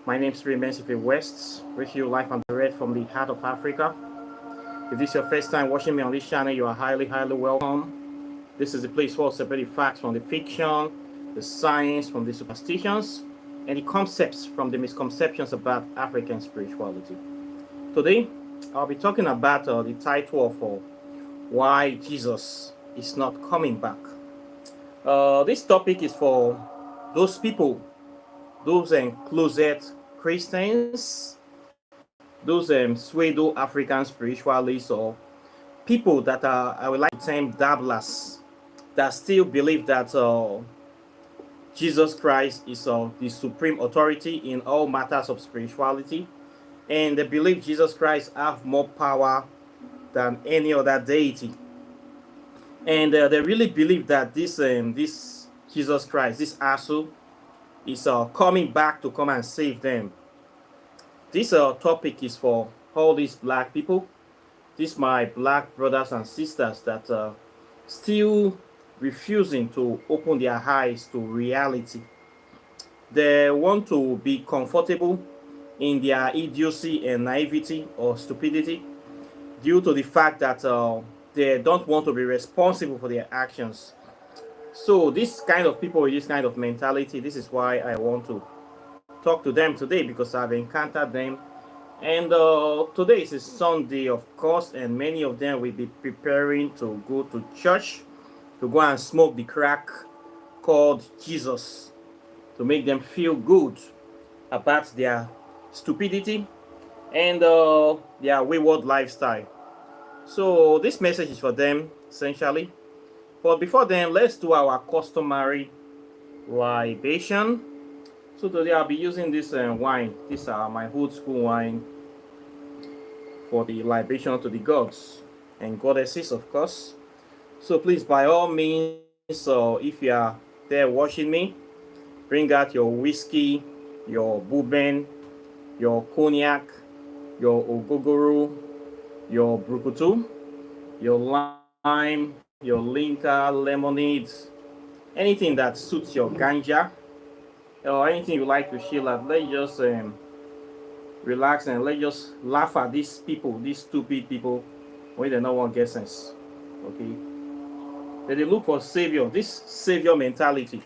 My name is Remain West, with you live and direct from the heart of Africa. If this is your first time watching me on this channel, you are highly welcome. This is the place where we separate the facts from the fiction, the science from the superstitions, and the concepts from the misconceptions about African spirituality. Today, I'll be talking about the title of Why Jesus is Not Coming Back. This topic is for those people, those closet Christians, those pseudo African spiritualists, or people that are, I would like to term dabblers, that still believe that Jesus Christ is the supreme authority in all matters of spirituality, and they believe Jesus Christ have more power than any other deity, and they really believe that this Jesus Christ, this Asu, is coming back to come and save them. This topic is for all these black people, these my black brothers and sisters that still refusing to open their eyes to reality. They want to be comfortable in their idiocy and naivety or stupidity due to the fact that they don't want to be responsible for their actions. So this kind of people with this kind of mentality, this is why I want to talk to them today, because I've encountered them. And today is a Sunday, of course, and many of them will be preparing to go to church to go and smoke the crack called Jesus, to make them feel good about their stupidity and their wayward lifestyle. So this message is for them essentially. But before then, let's do our customary libation. So today I'll be using this wine. These are my old school wine for the libation to the gods and goddesses, of course. So please, by all means, if you are there watching me, bring out your whiskey, your bourbon, your cognac, your ogogoro, your brukutu, your lime, your linka, lemonade, anything that suits your ganja, or anything you like to chill at. Let's just relax and let's just laugh at these people, these stupid people, when they no one get sense. Okay, they look for savior, this savior mentality.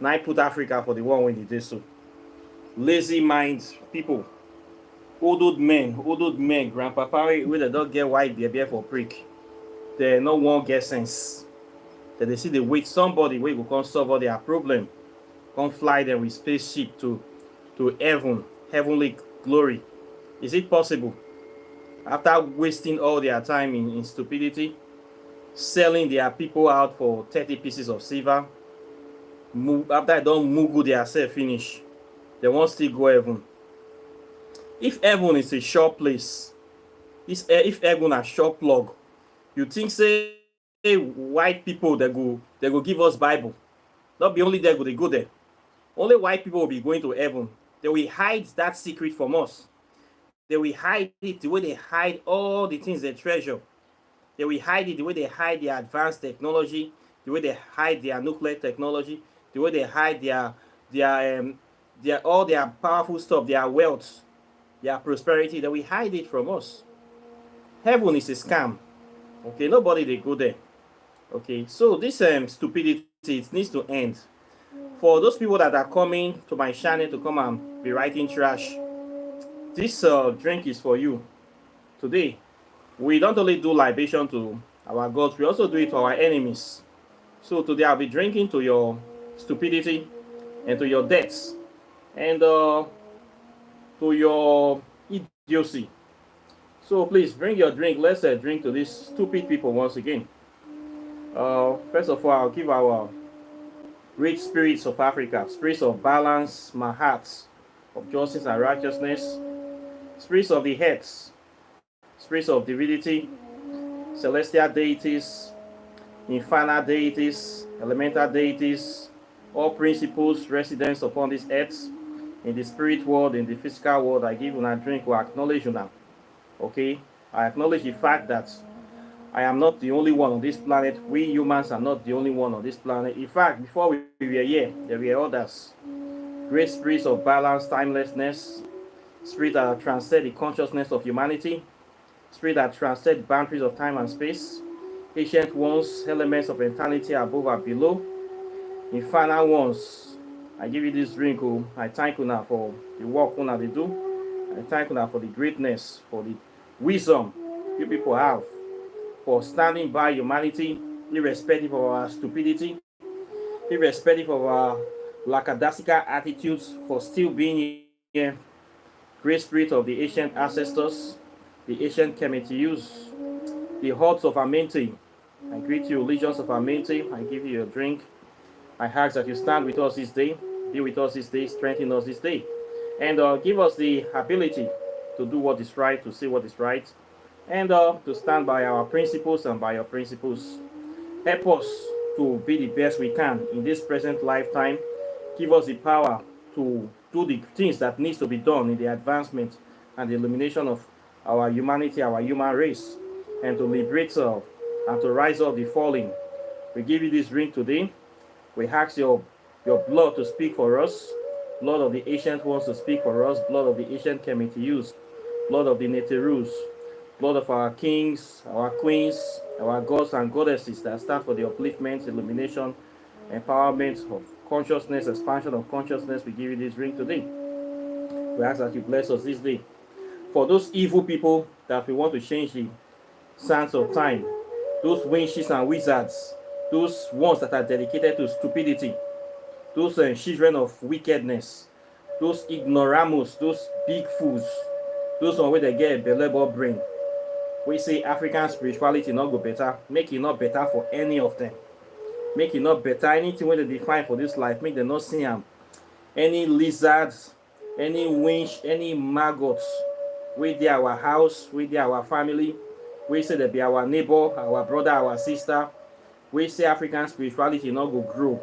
Now I put Africa for the one when they did so. Lazy minds people, old men, grandpapa where they don't get white beer for prick. They no one get sense. That they see they wait somebody where go come solve all their problem, come fly them with spaceship to heaven, heavenly glory. Is it possible? After wasting all their time in stupidity, selling their people out for 30 pieces of silver, after they don't mugu their self finish, they won't still go heaven. If heaven is a sure place, if heaven a sure plug, you think say white people they go give us Bible? Not be only they go there. Only white people will be going to heaven. They will hide that secret from us. They will hide it the way they hide all the things they treasure. They will hide it the way they hide their advanced technology, the way they hide their nuclear technology, the way they hide their all their powerful stuff, their wealth, their prosperity. They will hide it from us. Heaven is a scam. Okay, nobody they go there. Okay, so this stupidity, it needs to end. For those people that are coming to my channel to come and be writing trash, this drink is for you. Today, we don't only do libation to our gods, we also do it to our enemies. So today I'll be drinking to your stupidity and to your debts and to your idiocy. So please bring your drink. Let's drink to these stupid people once again. First of all, I'll give our great spirits of Africa, spirits of balance, my hearts of justice and righteousness, spirits of the heads, spirits of divinity, celestial deities, infernal deities, elemental deities, all principles residents upon this earth, in the spirit world, in the physical world. I give you a drink or acknowledge you now. Okay, I acknowledge the fact that I am not the only one on this planet. We humans are not the only one on this planet. In fact, before we were here, there were others. great spirits of balance, timelessness, spirit that transcend the consciousness of humanity, spirit that transcend the boundaries of time and space, ancient ones, elements of eternity above and below, infernal ones. I give you this drink, oh. I thank you now for the work una they do. I thank you now for the greatness, for the wisdom you people have, for standing by humanity, irrespective of our stupidity, irrespective of our lackadaisical attitudes, for still being here. Great spirit of the ancient ancestors, the ancient Kemeteus, the hordes of Amente. I greet you, legions of Amente. I give you a drink. I ask that you stand with us this day, be with us this day, strengthen us this day, and give us the ability to do what is right, to say what is right, and to stand by our principles and by your principles. Help us to be the best we can in this present lifetime. Give us the power to do the things that needs to be done in the advancement and the illumination of our humanity, our human race, and to liberate and to rise up the fallen. We give you this drink today. We ask your blood to speak for us, blood of the ancient ones to speak for us, blood of the ancient Kemeteus, blood of the Neterus, blood of our kings, our queens, our gods and goddesses that stand for the upliftment, illumination, empowerment of consciousness, expansion of consciousness. We give you this drink today. We ask that you bless us this day. For those evil people that we want to change the sands of time, those witches and wizards, those ones that are dedicated to stupidity, those children of wickedness, those ignoramus, those big fools, those ones where they get a bellable brain. We say African spirituality not go better, make it not better for any of them. Make it not better, anything where they define for this life, make them not see them. Any lizards, any winch, any maggots, we dey our house, we dey our family, we say they be our neighbor, our brother, our sister. We say African spirituality not go grow.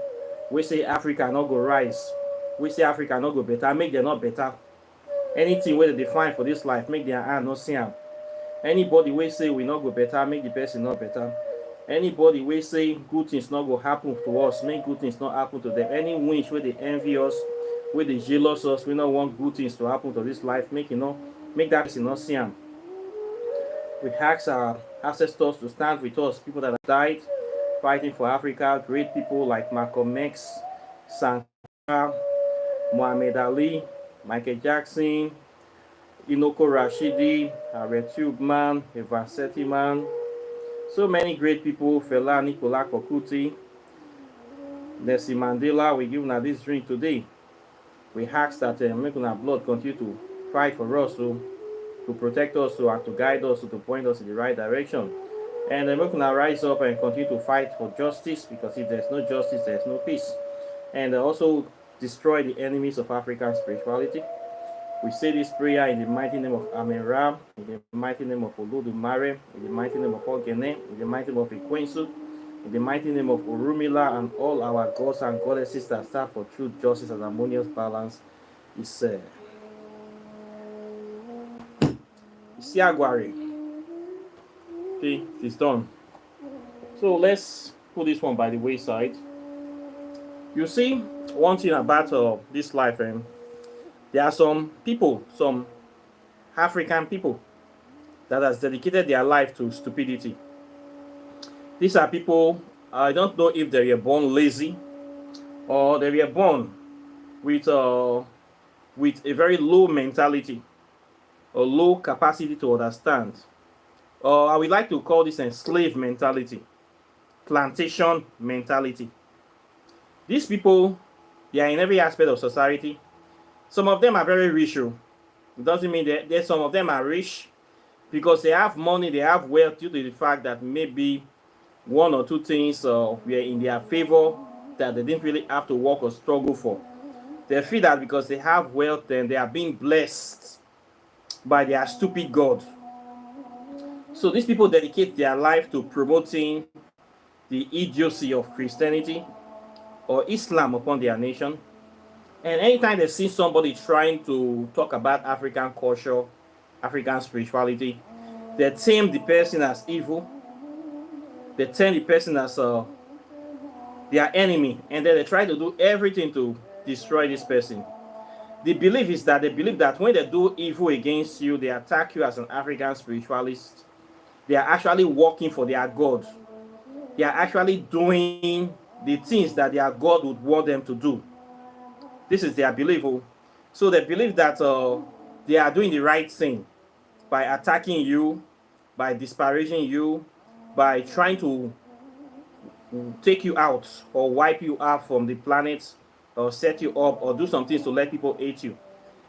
We say Africa not go rise. We say Africa not go better, make them not better. Anything where they define for this life, make their hand not see them. Anybody we say we not go better, make the person not better. Anybody we say good things not go happen to us, make good things not happen to them. Any winch where they envy us, where they jealous us, we don't want good things to happen to this life, make that person not see them. We ask our ancestors to stand with us, people that have died fighting for Africa, great people like Malcolm X, Sankara, Muhammad Ali, Michael Jackson, Inoko Rashidi, Retube Man, Evanseti Man, so many great people, Fela Nicola Kokuti, Nelson Mandela. We give now this drink today. We ask that make our blood continue to fight for us, to protect us, and to guide us, to point us in the right direction. And we're going to rise up and continue to fight for justice, because if there's no justice, there's no peace. And also destroy the enemies of African spirituality. We say this prayer in the mighty name of Amen-Ra, in the mighty name of Olodumare, in the mighty name of Ogene, in the mighty name of Ikwensu, in the mighty name of Orumila, and all our gods and goddesses that stand for truth, justice, and harmonious balance. Is Isiagwari. Okay, it's done. So let's put this one by the wayside. You see, one thing about this life, there are some people, some African people, that has dedicated their life to stupidity. These are people, I don't know if they were born lazy or they were born with a very low mentality or low capacity to understand. I would like to call this a slave mentality, plantation mentality. These people, they are in every aspect of society. Some of them are very rich. It doesn't mean that some of them are rich because they have money, they have wealth, due to the fact that maybe one or two things were in their favor that they didn't really have to work or struggle for. They feel that because they have wealth, then they are being blessed by their stupid God. So these people dedicate their life to promoting the idiocy of Christianity or Islam upon their nation. And anytime they see somebody trying to talk about African culture, African spirituality, they term the person as evil. They term the person as their enemy. And then they try to do everything to destroy this person. The belief is that they believe that when they do evil against you, they attack you as an African spiritualist, they are actually working for their God. They are actually doing the things that their God would want them to do. This is their belief. So they believe that they are doing the right thing by attacking you, by disparaging you, by trying to take you out or wipe you out from the planet or set you up or do some things to let people hate you.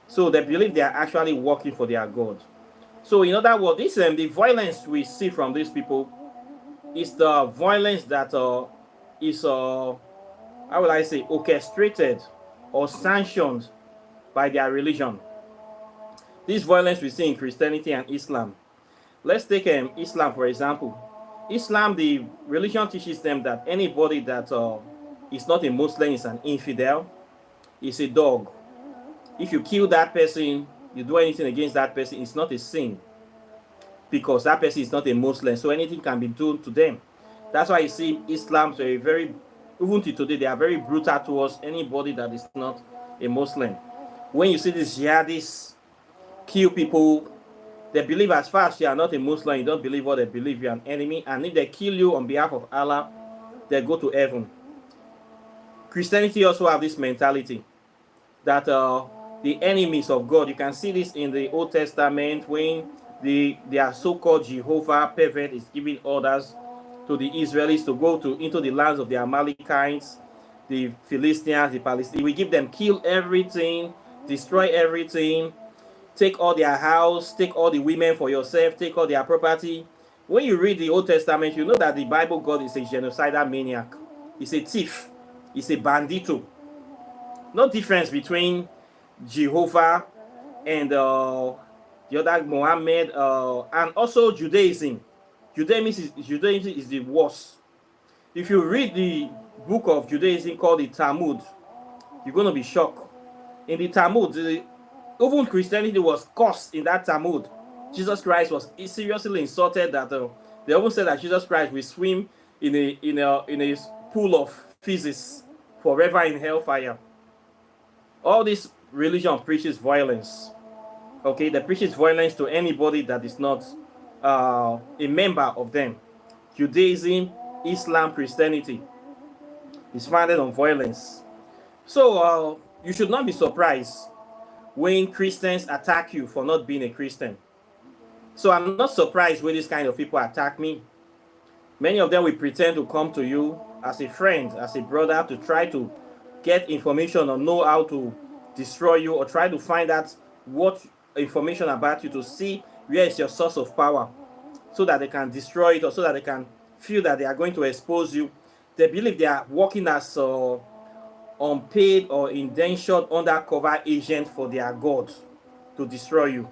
So they believe they are actually working for their God. So in other words, this the violence we see from these people is the violence that is how will I say, orchestrated or sanctioned by their religion. This violence we see in Christianity and Islam. Let's take Islam for example. Islam, the religion teaches them that anybody that is not a Muslim is an infidel, is a dog. If you kill that person, you do anything against that person, it's not a sin because that person is not a Muslim. So anything can be done to them. That's why you see Islam so very, even to today, they are very brutal towards anybody that is not a Muslim. When you see these jihadists kill people, they believe as far as you are not a Muslim, you don't believe what they believe, you're an enemy. And if they kill you on behalf of Allah, they go to heaven. Christianity also have this mentality that the enemies of God, you can see this in the Old Testament when their so-called Jehovah pervert is giving orders to the Israelis to go into the lands of the Amalekites, the Philistines, the Palestinians. We give them, kill everything, destroy everything, take all their house, take all the women for yourself, take all their property. When you read the Old Testament, you know that the Bible God is a genocidal maniac. He's a thief. He's a bandito. No difference between Jehovah and the other Muhammad and also Judaism. Judaism is the worst. If you read the book of Judaism called the Talmud, you're going to be shocked. In the Talmud, even Christianity was cursed in that Talmud. Jesus Christ was seriously insulted that they even said that Jesus Christ will swim in a pool of feces forever in hellfire. All this religion preaches violence. Okay, they preaches violence to anybody that is not a member of them. Judaism, Islam, Christianity is founded on violence. So you should not be surprised when Christians attack you for not being a Christian. So I'm not surprised when these kind of people attack me. Many of them will pretend to come to you as a friend, as a brother, to try to get information or know how to destroy you, or try to find out what information about you to see where is your source of power, so that they can destroy it or so that they can feel that they are going to expose you. They believe they are working as unpaid or indentured undercover agent for their God to destroy you.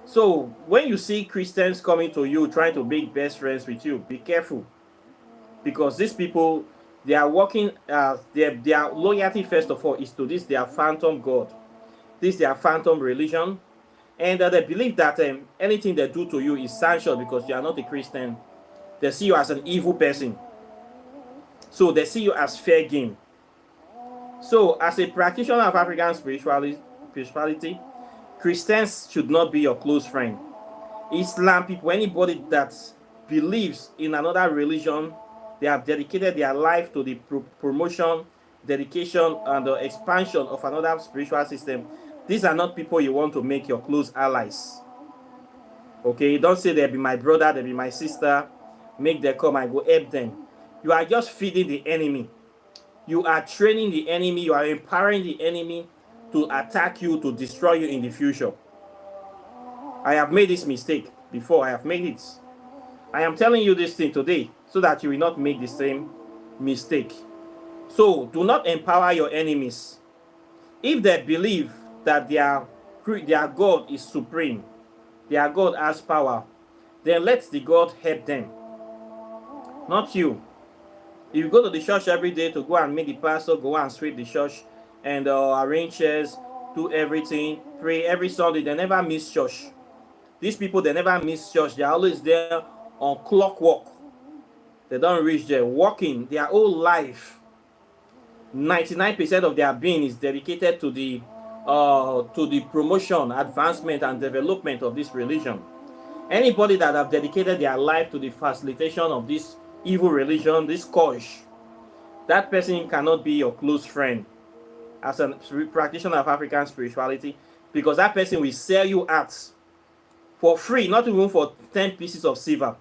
So when you see Christians coming to you trying to make best friends with you, be careful, because these people, they are working their loyalty first of all is to this their phantom God, this their phantom religion, and they believe that anything they do to you is sanctioned because you are not a Christian. They see you as an evil person, so they see you as fair game. So as a practitioner of African spirituality, Christians should not be your close friend. Islam people, anybody that believes in another religion, they have dedicated their life to the promotion, dedication, and the expansion of another spiritual system. These are not people you want to make your close allies. Okay, don't say they'll be my brother, they'll be my sister, make them come and go help them. You are just feeding the enemy. You are training the enemy, you are empowering the enemy to attack you, to destroy you in the future. I have made this mistake before, I have made it. I am telling you this thing today so that you will not make the same mistake. So do not empower your enemies. If they believe that their God is supreme, their God has power, then let the God help them, not you. If you go to the church every day to go and meet the pastor, go and sweep the church and arrange chairs, do everything, pray every Sunday, they never miss church. These people, they never miss church. They are always there on clockwork. They don't reach there. Working their whole life. 99% of their being is dedicated to the to the promotion, advancement, and development of this religion. Anybody that have dedicated their life to the facilitation of this evil religion, this scourge, that person cannot be your close friend as a practitioner of African spirituality, because that person will sell you out for free, not even for 10 pieces of silver.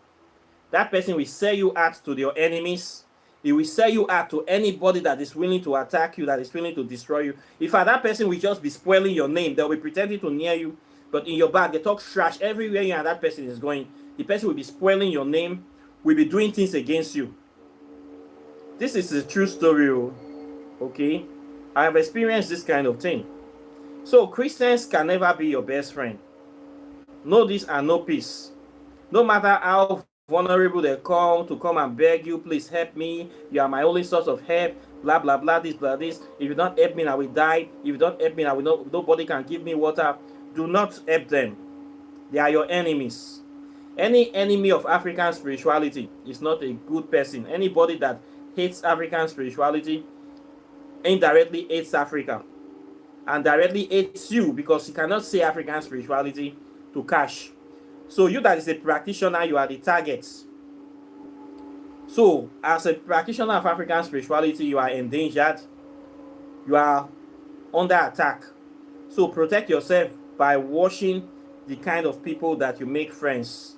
That person will sell you out to your enemies. He will sell you out to anybody that is willing to attack you, that is willing to destroy you. In fact, that person will just be spoiling your name. They'll be pretending to near you, but in your back, they talk trash everywhere you and that person is going. The person will be spoiling your name, will be doing things against you. This is a true story, okay? I have experienced this kind of thing. So Christians can never be your best friend. Know this and know peace. No matter how vulnerable they come and beg you, please help me, you are my only source of help, blah blah blah, this blah this. If you don't help me, I will die. If you don't help me, I will not, nobody can give me water. Do not help them. They are your enemies. Any enemy of African spirituality is not a good person. Anybody that hates African spirituality indirectly hates Africa, and directly hates you, because you cannot say African spirituality to cash. So you that is a practitioner, you are the target. So as a practitioner of African spirituality, you are endangered. You are under attack. So protect yourself by watching the kind of people that you make friends,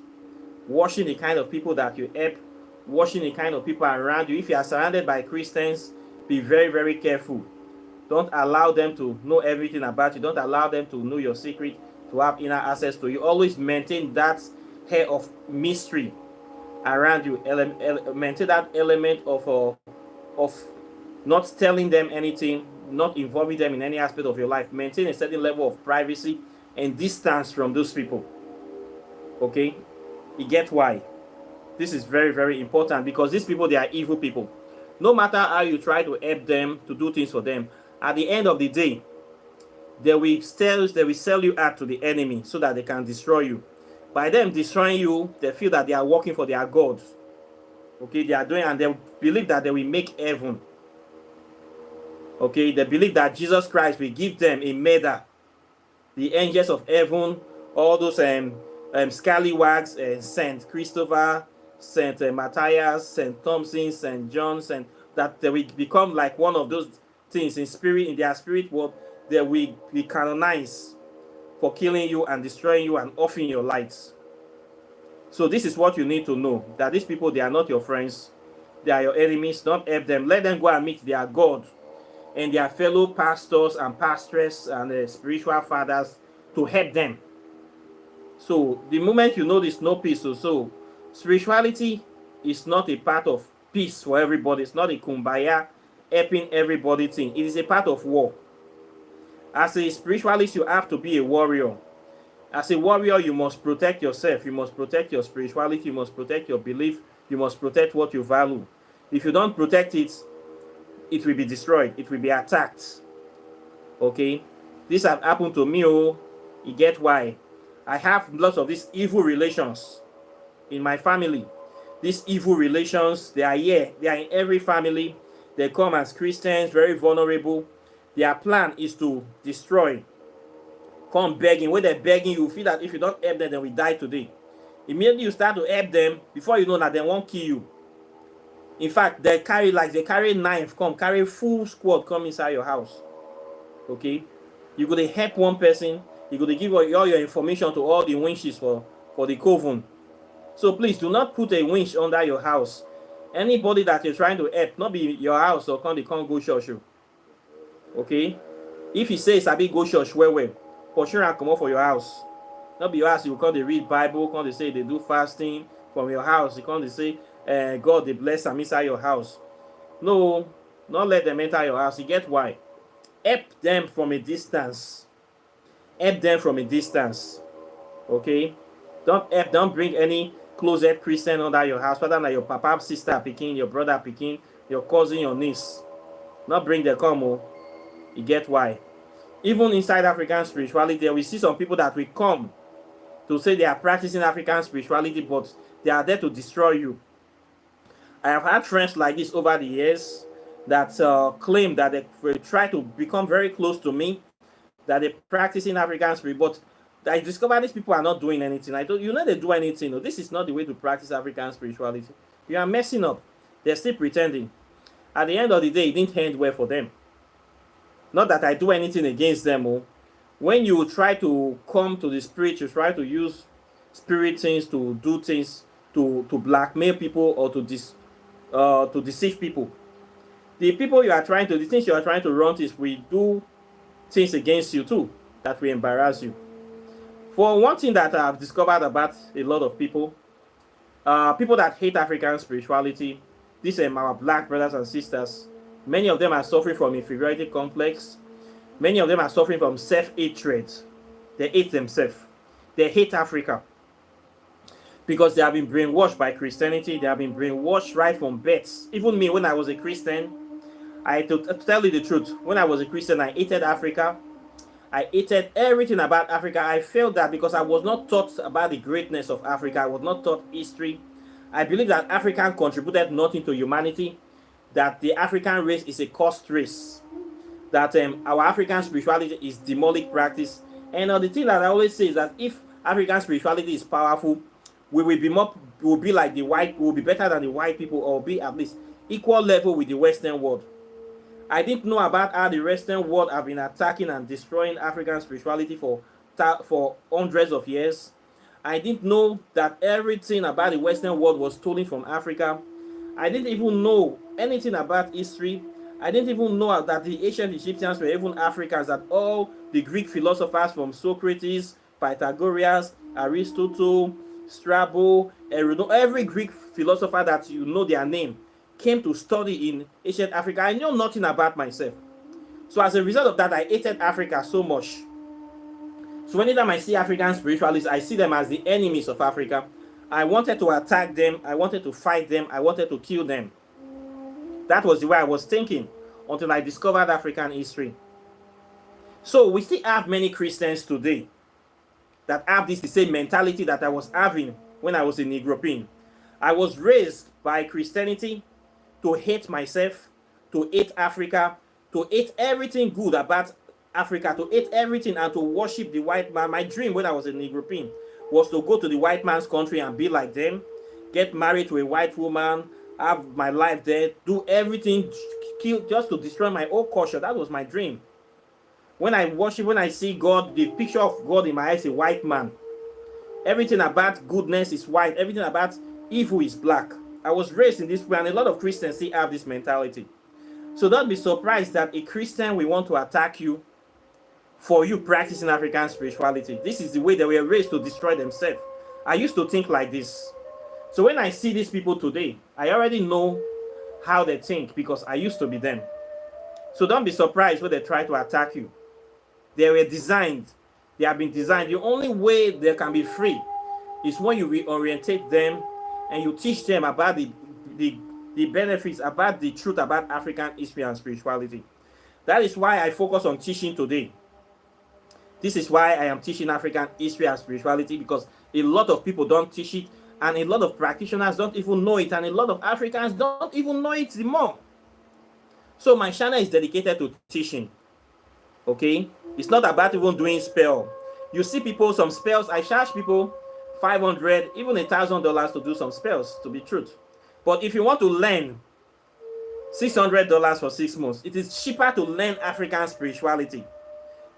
watching the kind of people that you help, watching the kind of people around you. If you are surrounded by Christians, be very, very careful. Don't allow them to know everything about you. Don't allow them to know your secret, to have inner access to you. Always maintain that air of mystery around you. Maintain that element of not telling them anything, not involving them in any aspect of your life. Maintain a certain level of privacy and distance from those people. Okay? You get why? This is very, very important, because these people, they are evil people. No matter how you try to help them, to do things for them, at the end of the day, they will sell you out to the enemy so that they can destroy you. By them destroying you, they feel that they are working for their gods. Okay, they are doing, and they believe that they will make heaven. Okay, they believe that Jesus Christ will give them a medal. The angels of heaven, all those scallywags, Saint Christopher, Saint Matthias, Saint Thompson, Saint John, and that they will become like one of those things in spirit, in their spirit world. They will be canonized for killing you and destroying you and offing your lights. So this is what you need to know, that these people, they are not your friends. They are your enemies. Don't help them. Let them go and meet their God and their fellow pastors and pastresses and spiritual fathers to help them. So the moment you know this, no peace. So spirituality is not a part of peace for everybody. It's not a kumbaya, helping everybody thing. It is a part of war. As a spiritualist, you have to be a warrior. As a warrior, you must protect yourself. You must protect your spirituality. You must protect your belief. You must protect what you value. If you don't protect it, it will be destroyed. It will be attacked. Okay? This has happened to me. Oh, you get why? I have lots of these evil relations in my family. These evil relations, they are here. They are in every family. They come as Christians, very vulnerable. Their plan is to destroy. Come begging. When they're begging, you feel that if you don't help them, they will die today. Immediately you start to help them, before you know that they won't kill you. In fact, they carry knife, carry full squad, come inside your house. Okay? You're going to help one person. You're going to give all your information to all the winches for the coven. So please do not put a winch under your house. Anybody that you're trying to help, not be your house, or they can't go church you. Okay? If he says I be go church, well, for sure I come up for your house. Not be your house, you come to read Bible, come to say they do fasting from your house. You come to say God they bless them inside your house. No, not let them enter your house. You get why? Help them from a distance. Help them from a distance. Okay? Don't bring any closet Christian under your house, whether like your papa, sister picking, your brother picking, your cousin, your niece. Not bring them come. Oh. You get why? Even inside African spirituality, we see some people that will come to say they are practicing African spirituality, but they are there to destroy you. I have had friends like this over the years that claim that they will try to become very close to me, that they practice in African spirit, but I discovered these people are not doing anything. I told you, they do anything. No, this is not the way to practice African spirituality. You are messing up. They're still pretending. At the end of the day, it didn't end well for them. Not that I do anything against them. Oh. When you try to come to the spirit, you try to use spirit things to do things to blackmail people or to deceive people. The people you are trying to, the things you are trying to run is we do things against you too that will embarrass you. For one thing that I've discovered about a lot of people, people that hate African spirituality, these are our black brothers and sisters. Many of them are suffering from inferiority complex. Many of them are suffering from self-hatred. They hate themselves. They hate Africa because they have been brainwashed by Christianity. They have been brainwashed right from birth. Even me, when I was a Christian, to tell you the truth, when I was a Christian, I hated Africa. I hated everything about Africa. I felt that because I was not taught about the greatness of Africa, I was not taught history. I believe that Africa contributed nothing to humanity, that the African race is a cursed race, that our African spirituality is demonic practice. And the thing that I always say is that if African spirituality is powerful, we will be like the white, we will be better than the white people, or be at least equal level with the Western world. I didn't know about how the Western world have been attacking and destroying African spirituality for hundreds of years. I didn't know that everything about the Western world was stolen from Africa. I didn't even know anything about history. I didn't even know that the ancient Egyptians were even Africans, that all the Greek philosophers from Socrates, Pythagoras, Aristotle, Strabo, every Greek philosopher that you know their name came to study in ancient Africa. I knew nothing about myself. So as a result of that, I hated Africa so much. So anytime I see African spiritualists, I see them as the enemies of Africa. I wanted to attack them. I wanted to fight them. I wanted to kill them. That was the way I was thinking until I discovered African history. So we still have many Christians today that have the same mentality that I was having when I was in Negropean. I was raised by Christianity to hate myself, to hate Africa, to hate everything good about Africa, to hate everything and to worship the white man. My dream when I was in Negropean was to go to the white man's country and be like them, get married to a white woman, have my life there, do everything, kill just to destroy my own culture. That was my dream. When I worship, when I see God, the picture of God in my eyes is a white man. Everything about goodness is white. Everything about evil is black. I was raised in this way, and a lot of Christians still have this mentality. So don't be surprised that a Christian will want to attack you for you practicing African spirituality. This is the way they were raised to destroy themselves. I used to think like this. So when I see these people today, I already know how they think because I used to be them. So don't be surprised when they try to attack you. They were designed. They have been designed. The only way they can be free is when you reorientate them and you teach them about the benefits, about the truth about African history and spirituality. That is why I focus on teaching today. This is why I am teaching African history and spirituality, because a lot of people don't teach it, and a lot of practitioners don't even know it, and a lot of Africans don't even know it more. So my channel is dedicated to teaching. Okay? It's not about even doing spell. You see people, some spells, I charge people $500, even $1,000 to do some spells, to be truth. But if you want to learn $600 for 6 months, it is cheaper to learn African spirituality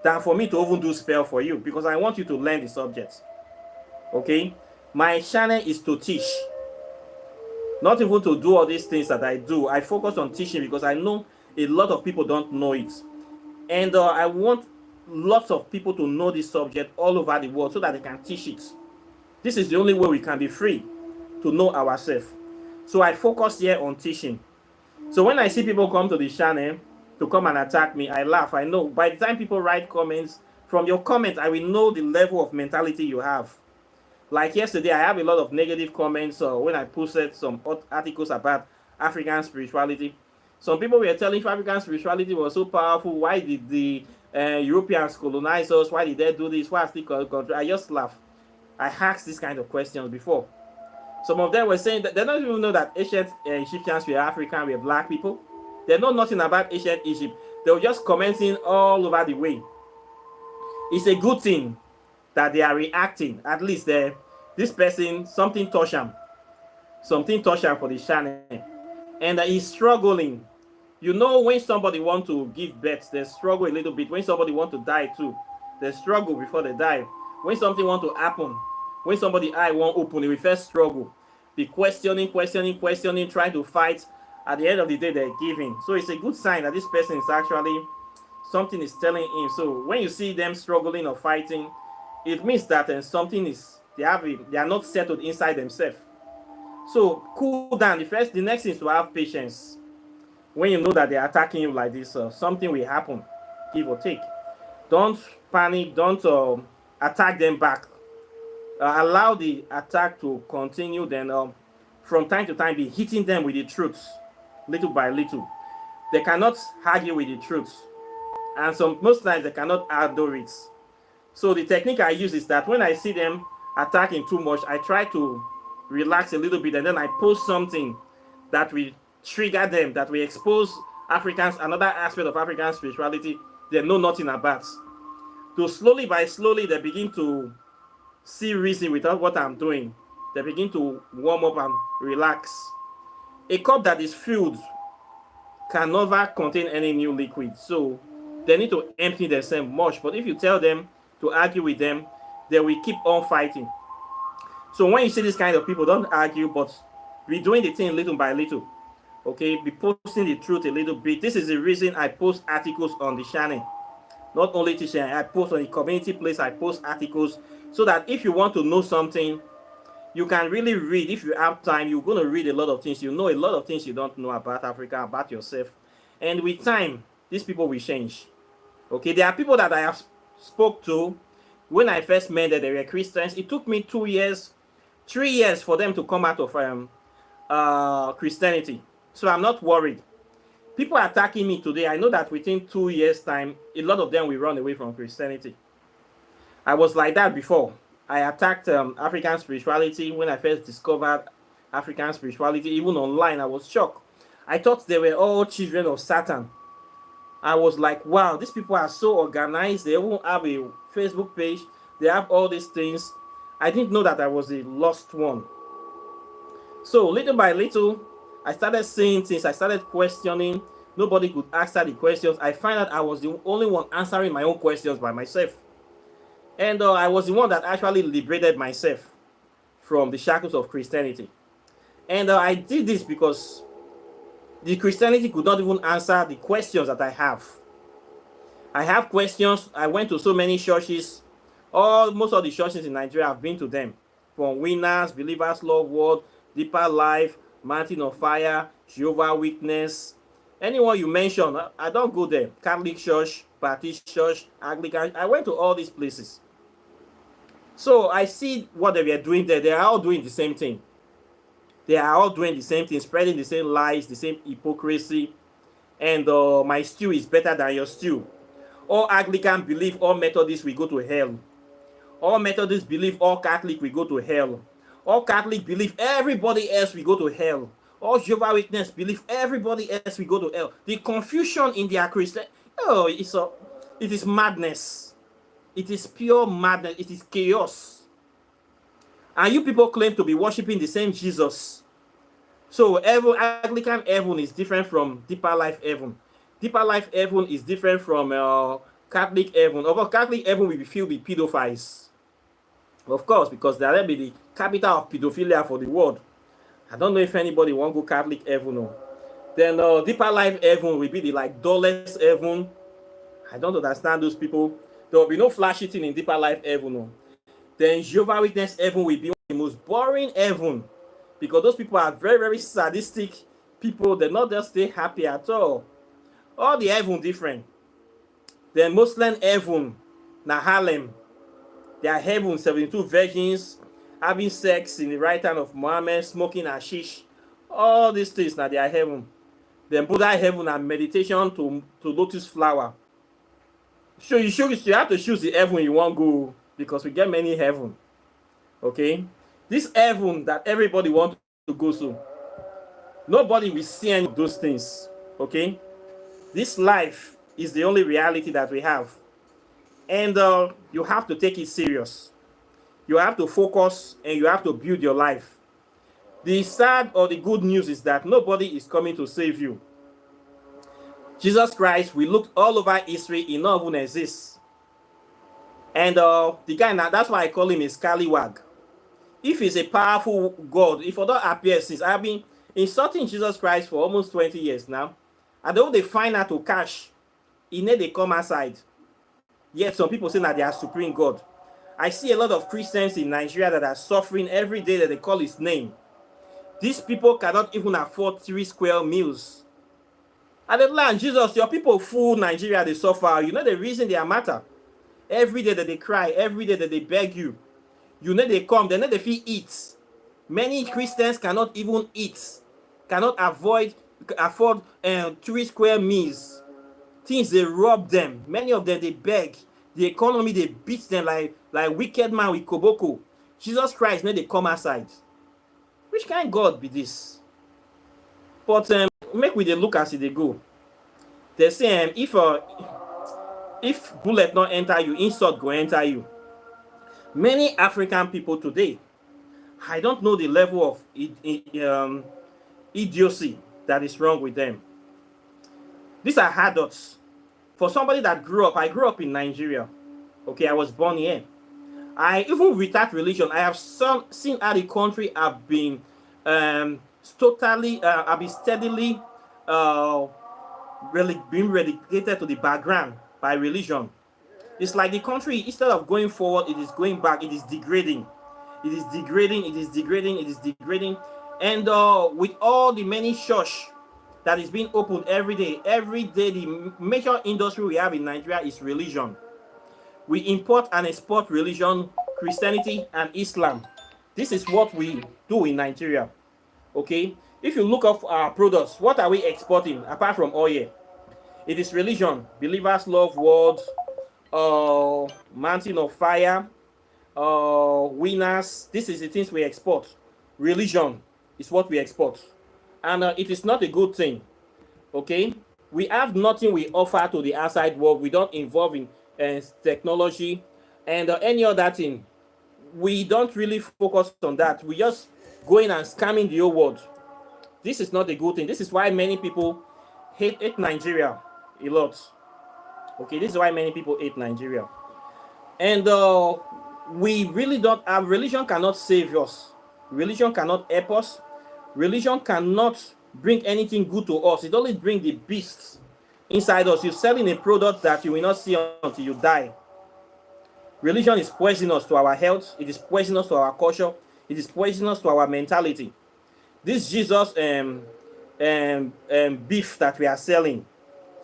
than for me to even do spell for you, because I want you to learn the subject. Okay? My channel is to teach, not even to do all these things that I do. I focus on teaching because I know a lot of people don't know it. And I want lots of people to know this subject all over the world so that they can teach it. This is the only way we can be free to know ourselves. So I focus here on teaching. So when I see people come to the channel to come and attack me, I laugh. I know by the time people write comments, from your comments, I will know the level of mentality you have. Like yesterday, I have a lot of negative comments when I posted some articles about African spirituality. Some people were telling if African spirituality was so powerful, why did the Europeans colonize us? Why did they do this? Why I just laugh. I asked this kind of questions before. Some of them were saying that they don't even know that ancient Egyptians were African, were black people. They know nothing about ancient Egypt. They were just commenting all over the way. It's a good thing that they are reacting. At least this person, something touch him. Something touch him for the channel. And he's struggling. You know, when somebody want to give birth, they struggle a little bit. When somebody want to die too, they struggle before they die. When something want to happen, when somebody eye won't open, they will first struggle. Be questioning, trying to fight. At the end of the day, they're giving. So it's a good sign that this person is actually, something is telling him. So when you see them struggling or fighting, it means that something is, they are not settled inside themselves. So cool down. The next thing is to have patience. When you know that they're attacking you like this, something will happen, give or take. Don't panic. Don't attack them back. Allow the attack to continue. Then from time to time, be hitting them with the truth, little by little. They cannot argue with the truth, and most times they cannot outdo it. So the technique I use is that when I see them attacking too much, I try to relax a little bit, and then I post something that will trigger them, that will expose Africans, another aspect of African spirituality they know nothing about. So slowly by slowly, they begin to see reason without what I'm doing. They begin to warm up and relax. A cup that is filled can never contain any new liquid, so they need to empty themselves much. But if you tell them to argue with them, they will keep on fighting. So when you see this kind of people, don't argue, but be doing the thing little by little. Okay, be posting the truth a little bit. This is the reason I post articles on the channel. Not only teaching, I post on the community place, I post articles, so that if you want to know something, you can really read. If you have time, you're going to read a lot of things. You know a lot of things you don't know about Africa, about yourself. And with time, these people will change. Okay, there are people that I have spoke to when I first met that they were Christians. It took me 2 years, 3 years for them to come out of Christianity. So I'm not worried. People attacking me today, I know that within 2 years' time, a lot of them will run away from Christianity. I was like that before. I attacked African spirituality when I first discovered African spirituality. Even online, I was shocked. I thought they were all children of Satan. I was like, wow, these people are so organized. They even have a Facebook page. They have all these things. I didn't know that I was a lost one. So little by little, I started seeing things. I started questioning. Nobody could answer the questions. I find out I was the only one answering my own questions by myself. And I was the one that actually liberated myself from the shackles of Christianity. And I did this because the Christianity could not even answer the questions that I have. I have questions. I went to so many churches. Most of the churches in Nigeria, I've been to them. From Winners, Believers Love World, Deeper Life, Mountain of Fire, Jehovah Witness. Anyone you mention, I don't go there. Catholic Church, Baptist Church, Anglican. I went to all these places. So I see what they were doing there. They are all doing the same thing. They are all doing the same thing, spreading the same lies, the same hypocrisy. And my stew is better than your stew. All Anglican believe all Methodists will go to hell. All Methodists believe all Catholic will go to hell. All Catholic believe everybody else will go to hell. All Jehovah Witness believe everybody else will go to hell. The confusion in their Christian, it is madness. It is pure madness. It is chaos. And you people claim to be worshiping the same Jesus. So Anglican heaven is different from Deeper Life heaven. Deeper Life heaven is different from Catholic heaven. Of course, Catholic heaven will be filled with pedophiles. Of course, because that will be the capital of pedophilia for the world. I don't know if anybody won't go Catholic heaven. No. Then Deeper Life heaven will be the dullest heaven. I don't understand those people. There will be no flashy thing in Deeper Life heaven. No. Then Jehovah Witness heaven will be the most boring heaven, because those people are very, very sadistic people. They not just stay happy at all. All the heaven different. Then Muslim heaven, na Harlem. Their heaven, 72 virgins, having sex in the right hand of Muhammad, smoking hashish. All these things na their heaven. Then Buddha heaven and meditation to lotus flower. So you have to choose the heaven you want to go, because we get many heaven. Okay? This heaven that everybody wants to go to, nobody will see any of those things. Okay? This life is the only reality that we have. And you have to take it serious. You have to focus and you have to build your life. The sad or the good news is that nobody is coming to save you. Jesus Christ, we looked all over history, he not even exists. And the guy, now that's why I call him a scallywag. If he's a powerful God, if other appears since I've been insulting Jesus Christ for almost 20 years now, and though they find out to cash, he need they come outside. Yet some people say that they are supreme God. I see a lot of Christians in Nigeria that are suffering every day that they call his name. These people cannot even afford 3 square meals. And the land, Jesus, your people fool Nigeria, they suffer. You know the reason they are matter. Every day that they cry, every day that they beg you, you know they come, they know they feel eat. Many Christians cannot even eat, cannot afford 3 square meals. Things they rob them. Many of them they beg. The economy they beat them like wicked man with koboko. Jesus Christ, now they come outside. Which kind of God be this? But make we dey look as they go. They say if bullet not enter you, insult go enter you. Many African people today, I don't know the level of idiocy that is wrong with them. These are adults. For somebody that I grew up in Nigeria. Okay, I was born here. Even with that religion, I have seen how the country have been steadily being relegated to the background by religion. It's like the country, instead of going forward, it is going back. It is degrading. It is degrading. It is degrading. It is degrading. And with all the many church that is being opened every day, the major industry we have in Nigeria is religion. We import and export religion, Christianity and Islam. This is what we do in Nigeria. Okay? If you look up our products, what are we exporting apart from oil? It is religion. Believers Love World, Mountain of Fire, Winners. This is the things we export. Religion is what we export. And it is not a good thing. Okay? We have nothing we offer to the outside world. We don't involve in technology and any other thing. We don't really focus on that. We just go in and scamming the whole world. This is not a good thing. This is why many people hate Nigeria a lot. Okay, this is why many people hate Nigeria. And we really don't have, religion cannot save us. Religion cannot help us. Religion cannot bring anything good to us. It only brings the beasts inside us. You're selling a product that you will not see until you die. Religion is poisonous to our health. It is poisonous to our culture. It is poisonous to our mentality. This Jesus beef that we are selling,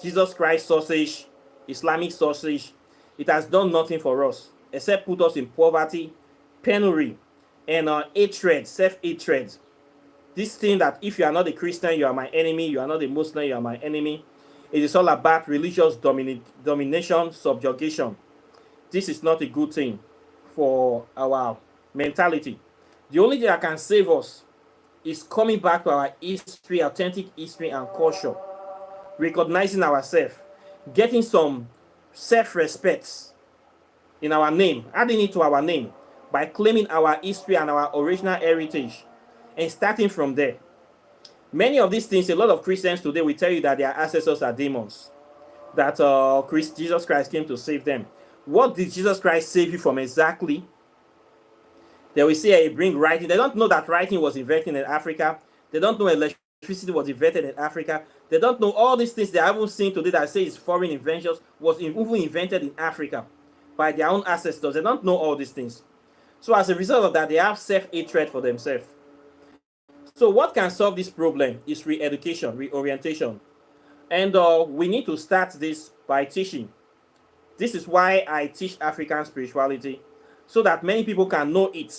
Jesus Christ sausage, Islamic sausage, it has done nothing for us except put us in poverty, penury, and hatred, self-hatred. This thing that if you are not a Christian, you are my enemy. You are not a Muslim, you are my enemy. It is all about religious domination, subjugation. This is not a good thing for our mentality. The only thing that can save us is coming back to our history, authentic history and culture, recognizing ourselves, getting some self-respect in our name, adding it to our name by claiming our history and our original heritage and starting from there. Many of these things, a lot of Christians today will tell you that their ancestors are demons, that Jesus Christ came to save them. What did Jesus Christ save you from exactly? They will say he bring writing. They don't know that writing was invented in Africa. They don't know electricity was invented in Africa. They don't know all these things they haven't seen today that say it's foreign inventions was even invented in Africa by their own ancestors. They don't know all these things. So as a result of that, they have self-hatred for themselves. So what can solve this problem is re-education, reorientation. And we need to start this by teaching. This is why I teach African spirituality, so that many people can know it.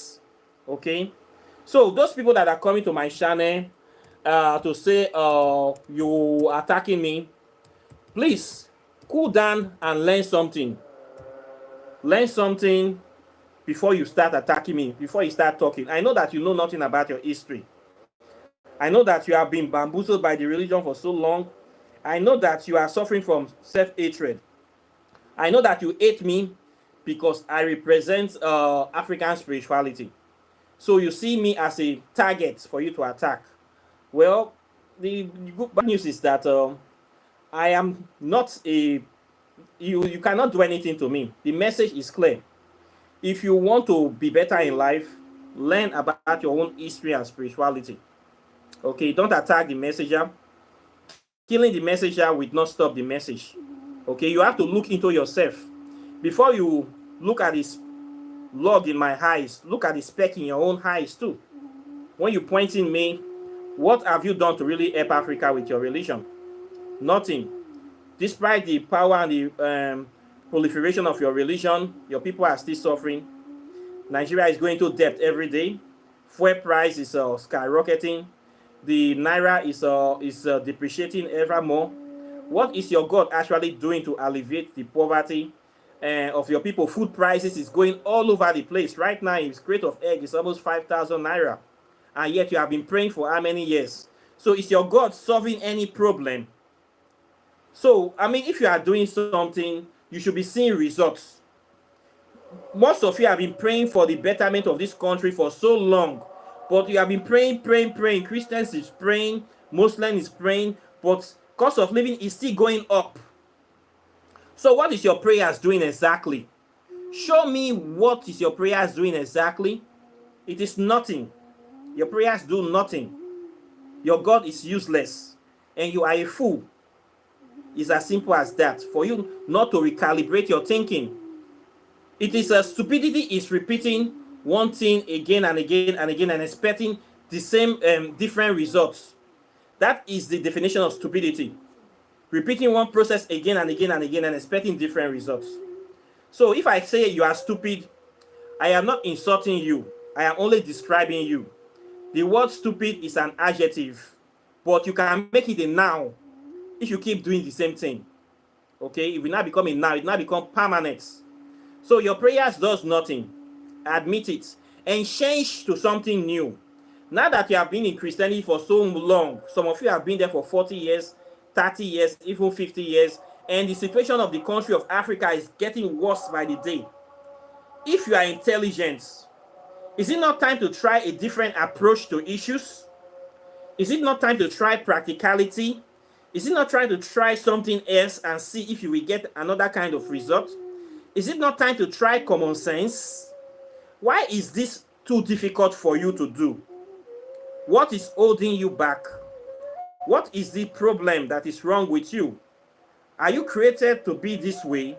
Okay? So those people that are coming to my channel to say you attacking me, please cool down and learn something. Learn something before you start attacking me, before you start talking. I know that you know nothing about your history. I know that you have been bamboozled by the religion for so long. I know that you are suffering from self-hatred. I know that you hate me because I represent African spirituality. So you see me as a target for you to attack. Well, the bad news is that I am not a you cannot do anything to me. The message is clear. If you want to be better in life, learn about your own history and spirituality. Okay, don't attack the messenger. Killing the messenger will not stop the message. Okay, you have to look into yourself. Before you look at this log in my eyes, look at the speck in your own eyes too. When you point in me, what have you done to really help Africa with your religion? Nothing. Despite the power and the proliferation of your religion, your people are still suffering. Nigeria is going to debt every day. Fuel price is skyrocketing. The naira is depreciating ever more. What is your God actually doing to alleviate the poverty of your people? Food prices is going all over the place. Right now, a crate of egg is almost 5,000 naira. And yet you have been praying for how many years? So is your God solving any problem? So, I mean, if you are doing something, you should be seeing results. Most of you have been praying for the betterment of this country for so long, but you have been praying. Christians is praying, Muslim is praying, but cost of living is still going up. So what is your prayers doing exactly? Show me what is your prayers doing exactly. It is nothing. Your prayers do nothing. Your God is useless, and you are a fool. It's as simple as that. For you not to recalibrate your thinking. It is a stupidity is repeating one thing again and again and again and expecting the same different results. That is the definition of stupidity. Repeating one process again and again and again and expecting different results. So if I say you are stupid, I am not insulting you. I am only describing you. The word stupid is an adjective, but you can make it a noun if you keep doing the same thing. Okay, it will not become a noun, it will not become permanent. So your prayers does nothing. Admit it and change to something new. Now that you have been in Christianity for so long, some of you have been there for 40 years, 30 years, even 50 years, and the situation of the country of Africa is getting worse by the day. If you are intelligent, is it not time to try a different approach to issues? Is it not time to try practicality? Is it not trying to try something else and see if you will get another kind of result? Is it not time to try common sense? Why is this too difficult for you to do? What is holding you back? What is the problem that is wrong with you? Are you created to be this way?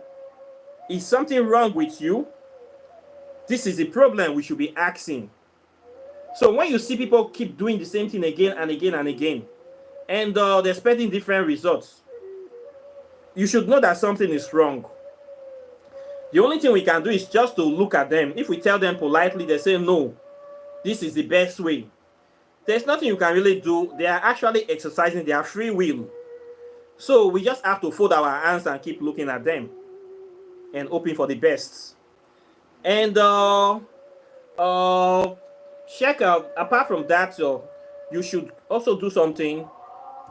Is something wrong with you? This is the problem we should be asking. So when you see people keep doing the same thing again and again and again, and they're expecting different results, you should know that something is wrong. The only thing we can do is just to look at them. If we tell them politely, they say, no, this is the best way. There's nothing you can really do. They are actually exercising their free will. So we just have to fold our hands and keep looking at them and hoping for the best. And check out, apart from that, you should also do something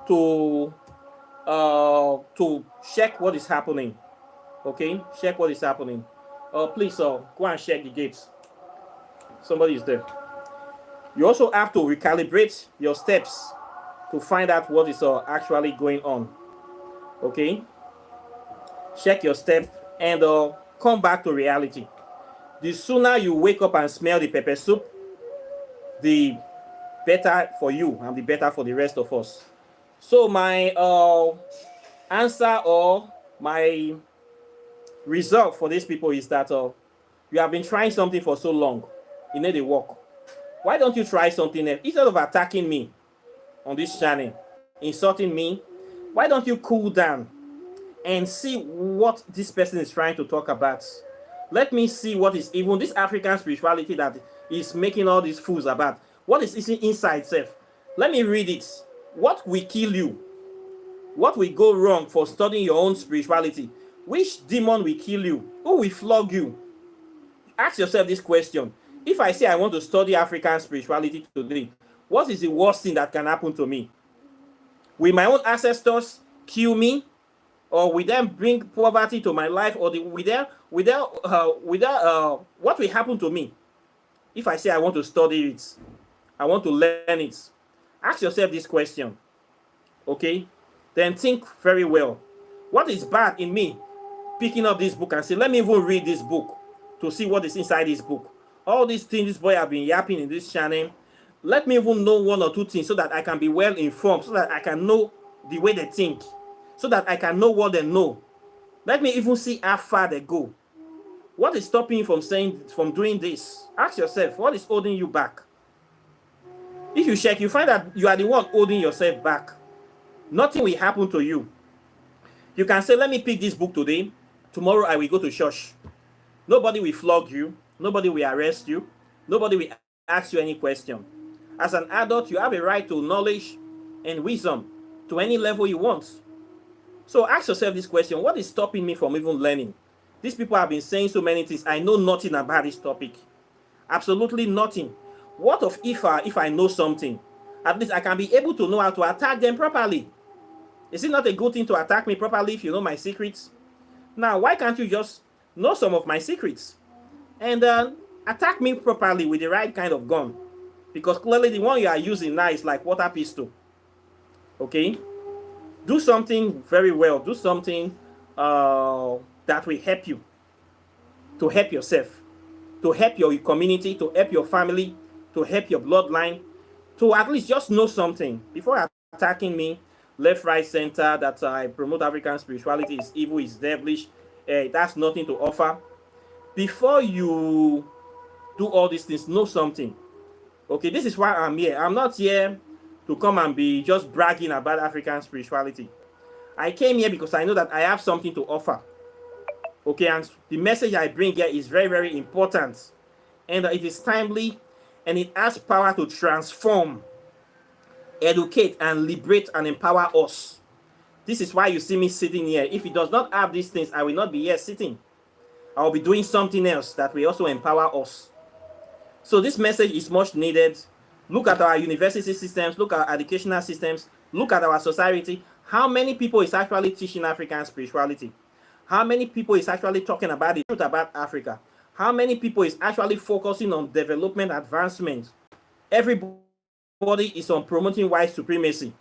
to check what is happening. Okay, check what is happening. Please go and check the gates. Somebody is there. You also have to recalibrate your steps to find out what is actually going on. Okay, check your step and come back to reality. The sooner you wake up and smell the pepper soup, the better for you and the better for the rest of us. So my answer or my result for these people is that you have been trying something for so long, it need a work. Why don't you try something else? Instead of attacking me on this channel, insulting me, why don't you cool down and see what this person is trying to talk about? Let me see what is even this African spirituality that is making all these fools about. What is inside itself? Let me read it. What will kill you? What will go wrong for studying your own spirituality? Which demon will kill you? Who will flog you? Ask yourself this question. If I say I want to study African spirituality today, what is the worst thing that can happen to me? Will my own ancestors kill me? or will them bring poverty to my life, or what will happen to me if I say I want to study it, I want to learn it? Ask yourself this question, okay? Then think very well. What is bad in me picking up this book and say, let me even read this book to see what is inside this book? All these things this boy have been yapping in this channel, let me even know one or two things so that I can be well informed, so that I can know the way they think, so that I can know what they know. Let me even see how far they go. What is stopping you from doing this? Ask yourself, what is holding you back? If you check, you find that you are the one holding yourself back. Nothing will happen to you. You can say, let me pick this book today. Tomorrow I will go to church. Nobody will flog you. Nobody will arrest you. Nobody will ask you any question. As an adult, you have a right to knowledge and wisdom to any level you want. So ask yourself this question: what is stopping me from even learning? These people have been saying so many things. I know nothing about this topic. Absolutely nothing. What of if I know something? At least I can be able to know how to attack them properly. Is it not a good thing to attack me properly if you know my secrets? Now, why can't you just know some of my secrets and attack me properly with the right kind of gun? Because clearly the one you are using now is like water pistol. Okay? Do something very well. Do something that will help you, to help yourself, to help your community, to help your family, to help your bloodline, to at least just know something before attacking me left, right, center, that I promote African spirituality is evil, is devilish, it has nothing to offer. Before you do all these things, know something. Okay, this is why I'm here. I'm not here to come and be just bragging about African spirituality. I came here because I know that I have something to offer. Okay, and the message I bring here is very, very important. And it is timely, and it has power to transform, educate, and liberate and empower us. This is why you see me sitting here. If it does not have these things, I will not be here sitting. I will be doing something else that will also empower us. So this message is much needed. Look at our university systems, look at our educational systems, look at our society. How many people is actually teaching African spirituality? How many people is actually talking about the truth about Africa? How many people is actually focusing on development, advancement? Everybody is on promoting white supremacy.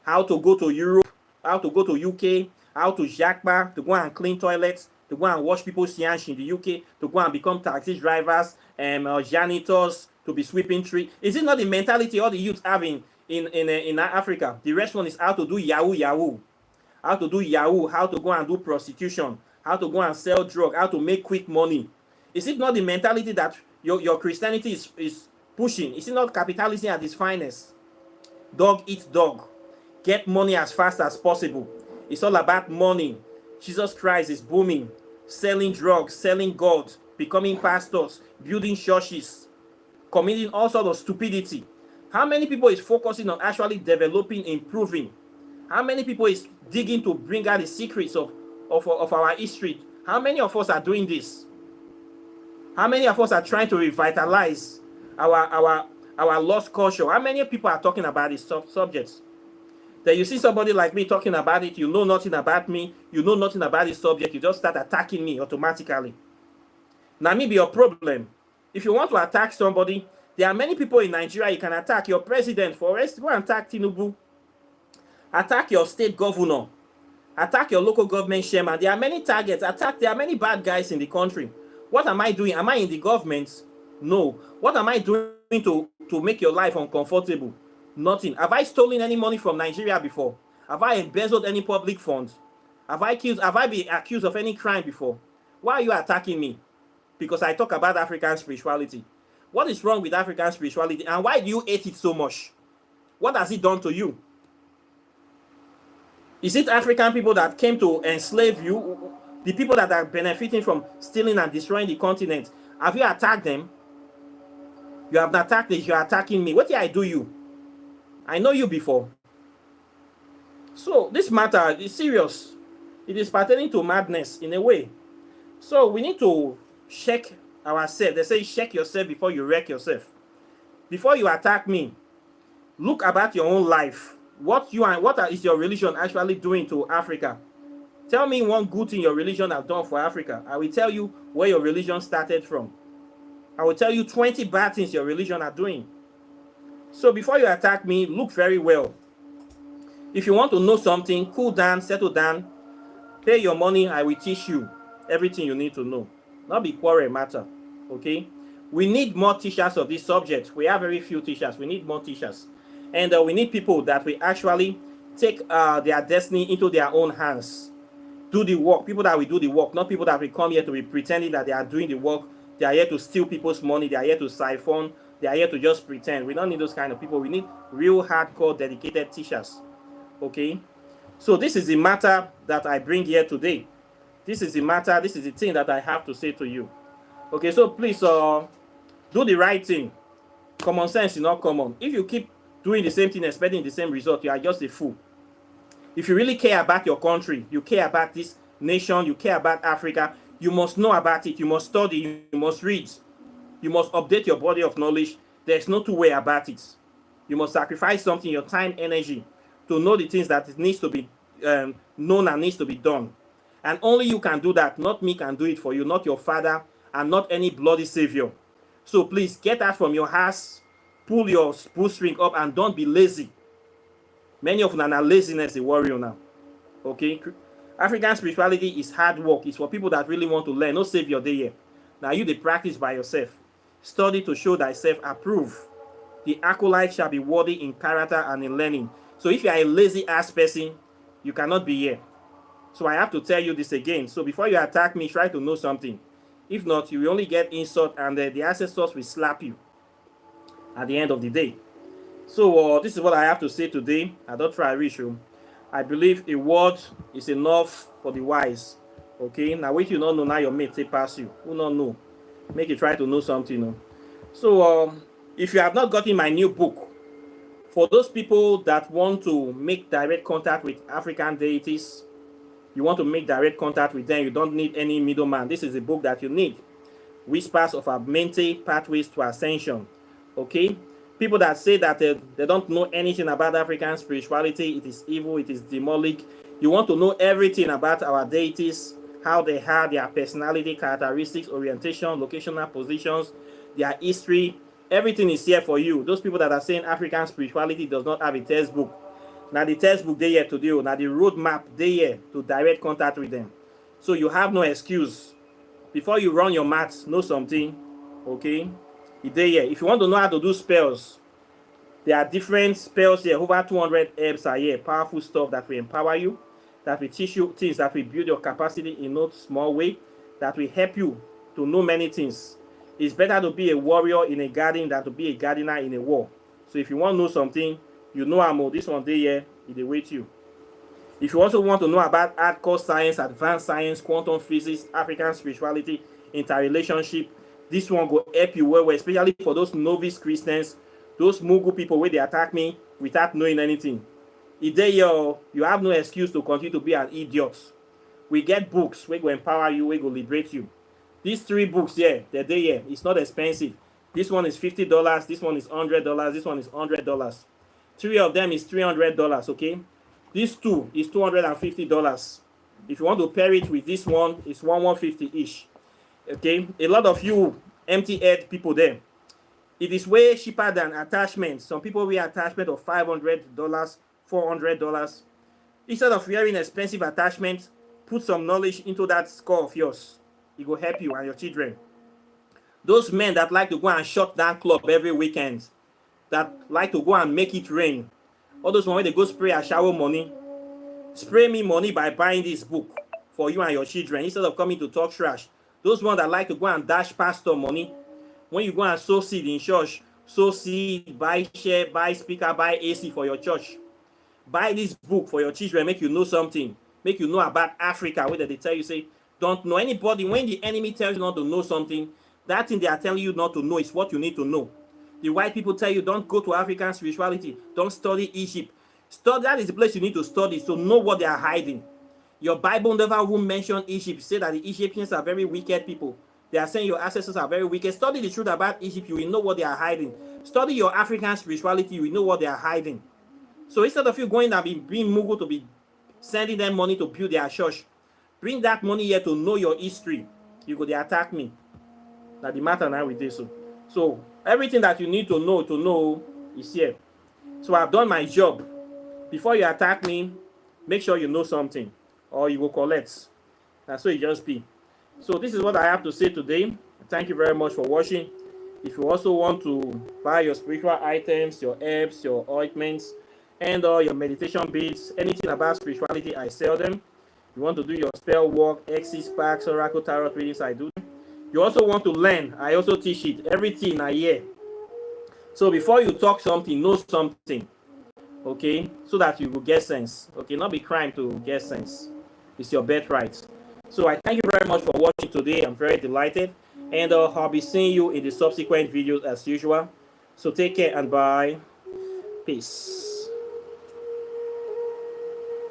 How to go to Europe, how to go to UK, how to Jacba, to go and clean toilets, to go and wash people's yansh in the UK, to go and become taxi drivers and janitors, to be sweeping tree. Is it not the mentality all the youths have in Africa? The rest one is how to do yahoo, how to do yahoo, how to go and do prostitution, how to go and sell drugs, how to make quick money. Is it not the mentality that your Christianity is pushing? Is it not capitalism at its finest? Dog eats dog. Get money as fast as possible. It's all about money. Jesus Christ is booming. Selling drugs, selling God, becoming pastors, building churches, committing all sorts of stupidity. How many people is focusing on actually developing, improving? How many people is digging to bring out the secrets of our history? How many of us are doing this? How many of us are trying to revitalize our lost culture? How many people are talking about these subjects? Then you see somebody like me talking about it, you know nothing about me, you know nothing about this subject, you just start attacking me automatically. Now, maybe your problem. If you want to attack somebody, there are many people in Nigeria you can attack. Your president, for rest, go and attack Tinubu. Attack your state governor. Attack your local government chairman. There are many targets. There are many bad guys in the country. What am I doing? Am I in the government? No. What am I doing to make your life uncomfortable? Nothing. Have I stolen any money from Nigeria before? Have I embezzled any public funds? Have I been accused of any crime before? Why are you attacking me? Because I talk about African spirituality. What is wrong with African spirituality, and why do you hate it so much? What has it done to you? Is it African people that came to enslave you? The people that are benefiting from stealing and destroying the continent? Have you attacked them? You have not attacked them. You are attacking me. What did I do you? I know you before. So this matter is serious. It is pertaining to madness in a way. So we need to check ourselves. They say check yourself before you wreck yourself. Before you attack me, look about your own life. What is your religion actually doing to Africa? Tell me one good thing your religion has done for Africa. I will tell you where your religion started from. I will tell you 20 bad things your religion are doing. So before you attack me, look very well. If you want to know something, cool down, settle down, pay your money, I will teach you everything you need to know. Not be quarrel matter, okay? We need more teachers of this subject. We have very few teachers. We need more teachers. And we need people that will actually take their destiny into their own hands. Do the work. People that will do the work, not people that will come here to be pretending that they are doing the work. They are here to steal people's money. They are here to siphon. They are here to just pretend. We don't need those kind of people. We need real hardcore, dedicated teachers, okay? So this is the matter that I bring here today. This is the matter. This is the thing that I have to say to you. Okay, so please do the right thing. Common sense is not common. If you keep doing the same thing, expecting the same result, you are just a fool. If you really care about your country, you care about this nation, you care about Africa, you must know about it. You must study. You must read. You must update your body of knowledge. There's no two way about it. You must sacrifice something, your time, energy, to know the things that needs to be known and needs to be done. And only you can do that. Not me can do it for you. Not your father and not any bloody savior. So please get out from your house, pull your string up, and don't be lazy. Many of them are laziness a warrior now. Okay? African spirituality is hard work. It's for people that really want to learn. No savior there yet. Now you they practice by yourself. Study to show thyself approved. The acolyte shall be worthy in character and in learning. So if you are a lazy ass person, you cannot be here. So I have to tell you this again. So before you attack me, try to know something. If not, you will only get insult and the ancestors will slap you at the end of the day. So this is what I have to say today. I don't try to reach you. I believe a word is enough for the wise. Okay, now wait you not know, now your mate say pass you. Who not know? Make you try to know something. No? So if you have not gotten my new book, for those people that want to make direct contact with African deities, you want to make direct contact with them, you don't need any middleman. This is the book that you need. Whispers of Mente, Pathways to Ascension. Okay? People that say that they don't know anything about African spirituality, it is evil, it is demonic. You want to know everything about our deities, how they have their personality, characteristics, orientation, locational positions, their history. Everything is here for you. Those people that are saying African spirituality does not have a textbook. Now the textbook they here to do. Now the roadmap they here to direct contact with them. So you have no excuse. Before you run your maths, know something. Okay? They here. If you want to know how to do spells, there are different spells here. Over 200 herbs are here. Powerful stuff that will empower you, that will teach you things, that will build your capacity in no small way, that will help you to know many things. It's better to be a warrior in a garden than to be a gardener in a war. So if you want to know something, you know I'm this one day here, it awaits you. If you also want to know about hardcore science, advanced science, quantum physics, African spirituality, interrelationship, this one will help you well, especially for those novice Christians, those Mugu people where they attack me without knowing anything. If they you have no excuse to continue to be an idiot. We get books we go empower you, we go liberate you. These 3 books here, they're there here. It's not expensive. This one is $50, this one is $100, this one is $100. 3 of them is $300, okay? These 2 is $250. If you want to pair it with this one, it's $150 each. Okay? A lot of you empty-head people there. It is way cheaper than attachments. Some people wear attachment of $500, $400. Instead of wearing expensive attachments, put some knowledge into that skull of yours. It will help you and your children. Those men that like to go and shut down club every weekend, that like to go and make it rain, all those ones where they go spray a shower money, spray me money by buying this book for you and your children instead of coming to talk trash. Those ones that like to go and dash pastor money, when you go and sow seed in church, sow seed, buy share, buy speaker, buy AC for your church. Buy this book for your children, make you know something, make you know about Africa, where they tell you, say, don't know anybody. When the enemy tells you not to know something, that thing they are telling you not to know is what you need to know. The white people tell you, don't go to African spirituality, don't study Egypt. That is the place you need to study, so know what they are hiding. Your Bible never will mention Egypt. Say that the Egyptians are very wicked people. They are saying your ancestors are very wicked. Study the truth about Egypt, you will know what they are hiding. Study your African spirituality, you will know what they are hiding. So instead of you going and being Mugu to be sending them money to build their church, bring that money here to know your history. You go, they attack me. Now the matter now with this. So everything that you need to know is here. So I've done my job. Before you attack me, make sure you know something, or you will collect. That's so it just be. So this is what I have to say today. Thank you very much for watching. If you also want to buy your spiritual items, your herbs, your ointments, and your meditation beads, anything about spirituality, I sell them. You want to do your spell work, exit packs, oracle tarot readings, I do them. You also want to learn, I also teach it, everything I hear. So before you talk something, know something, okay, so that you will get sense. Okay, not be crime to get sense. It's your birthright. So I thank you very much for watching today. I'm very delighted, and I'll be seeing you in the subsequent videos as usual. So take care and bye. Peace.